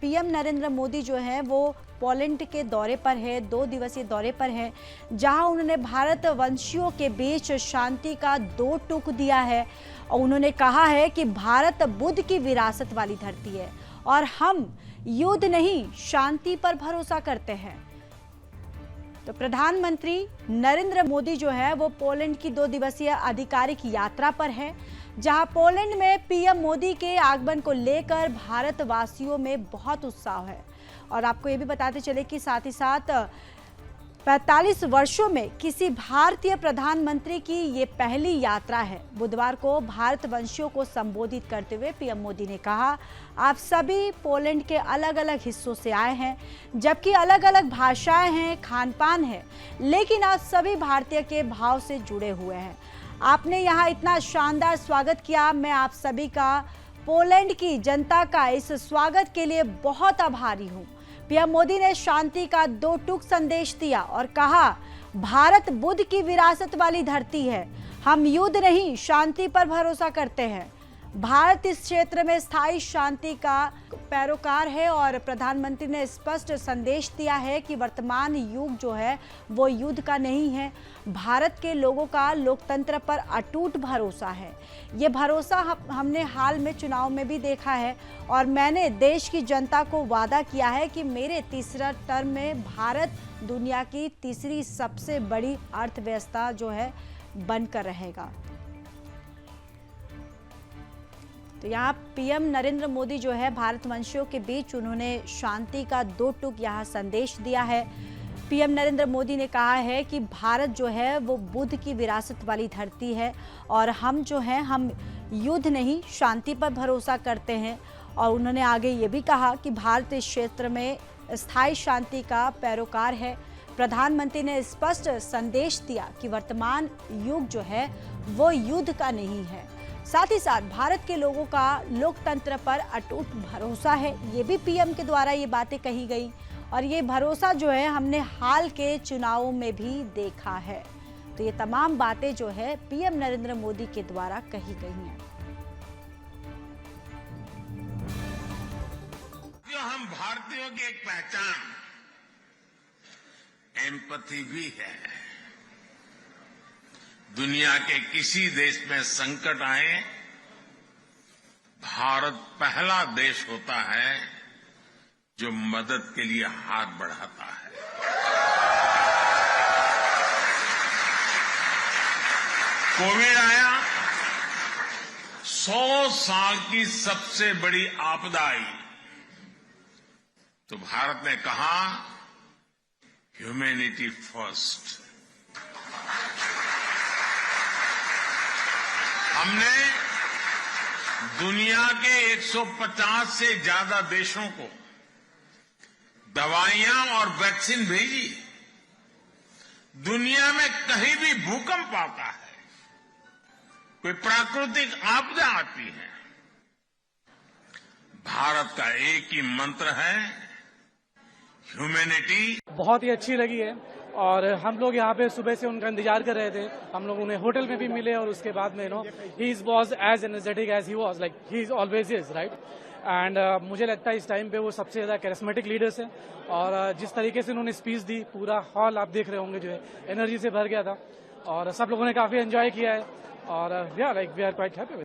PM Narendra Modi जो है वो पोलैंड के दौरे पर है, 2 दिवसीय दौरे पर है, जहां उन्होंने भारत वंशियों के बीच शांति का 2 टूक दिया है और उन्होंने कहा है कि भारत बुद्ध की विरासत वाली धरती है और हम युद्ध नहीं शांति पर भरोसा करते हैं। तो प्रधानमंत्री नरेंद्र मोदी जो है वो पोलैंड की 2 दिवसीय आधिकारिक यात्रा पर है, जहां पोलैंड में पीएम मोदी के आगमन को लेकर भारतवासियों में बहुत उत्साह है। और आपको ये भी बताते चले कि साथ ही साथ 45 वर्षों में किसी भारतीय प्रधानमंत्री की ये पहली यात्रा है। बुधवार को भारतवंशियों को संबोधित करते हुए पीएम मोदी ने कहा, आप सभी पोलैंड के अलग अलग हिस्सों से आए हैं, जबकि अलग अलग भाषाएं हैं, खान पान है, लेकिन आप सभी भारतीय के भाव से जुड़े हुए हैं। आपने यहाँ इतना शानदार स्वागत किया, मैं आप सभी का, पोलैंड की जनता का इस स्वागत के लिए बहुत आभारी हूँ। पीएम मोदी ने शांति का 2 टूक संदेश दिया और कहा, भारत बुद्ध की विरासत वाली धरती है, हम युद्ध नहीं शांति पर भरोसा करते हैं। भारत इस क्षेत्र में स्थायी शांति का पैरोकार है और प्रधानमंत्री ने स्पष्ट संदेश दिया है कि वर्तमान युग जो है वो युद्ध का नहीं है। भारत के लोगों का लोकतंत्र पर अटूट भरोसा है। ये भरोसा हमने हाल में चुनाव में भी देखा है और मैंने देश की जनता को वादा किया है कि मेरे तीसरा टर्म में भारत दुनिया की तीसरी सबसे बड़ी अर्थव्यवस्था जो है बनकर रहेगा। तो यहाँ पीएम नरेंद्र मोदी जो है भारतवंशियों के बीच उन्होंने शांति का 2 टूक यहाँ संदेश दिया है। पीएम नरेंद्र मोदी ने कहा है कि भारत जो है वो बुद्ध की विरासत वाली धरती है और हम जो हैं हम युद्ध नहीं शांति पर भरोसा करते हैं। और उन्होंने आगे ये भी कहा कि भारत इस क्षेत्र में स्थायी शांति का पैरोकार है। प्रधानमंत्री ने स्पष्ट संदेश दिया कि वर्तमान युग जो है वो युद्ध का नहीं है। साथ ही साथ भारत के लोगों का लोकतंत्र पर अटूट भरोसा है। ये भी पीएम के द्वारा ये बातें कही गई और ये भरोसा जो है हमने हाल के चुनावों में भी देखा है। तो ये तमाम बातें जो है पीएम नरेंद्र मोदी के द्वारा कही गई हैं। जो हम भारतीयों की एक पहचान एम्पैथी भी है। दुनिया के किसी देश में संकट आए, भारत पहला देश होता है जो मदद के लिए हाथ बढ़ाता है। कोविड आया, 100 साल की सबसे बड़ी आपदा आई, तो भारत ने कहा ह्यूमैनिटी फर्स्ट। हमने दुनिया के 150 से ज्यादा देशों को दवाइयां और वैक्सीन भेजी। दुनिया में कहीं भी भूकंप आता है, कोई प्राकृतिक आपदा आती है, भारत का एक ही मंत्र है, ह्यूमैनिटी। बहुत ही अच्छी लगी है और हम लोग यहाँ पे सुबह से उनका इंतजार कर रहे थे। हम लोग उन्हें होटल में भी मिले और उसके बाद में he was as energetic as he was, like he always is, right. And मुझे लगता है इस टाइम पे वो सबसे ज्यादा कैरिस्मेटिक लीडर्स हैं और जिस तरीके से उन्होंने स्पीच दी, पूरा हॉल आप देख रहे होंगे जो है एनर्जी से भर गया था और सब लोगों ने काफी एंजॉय किया है और like we are quite happy with.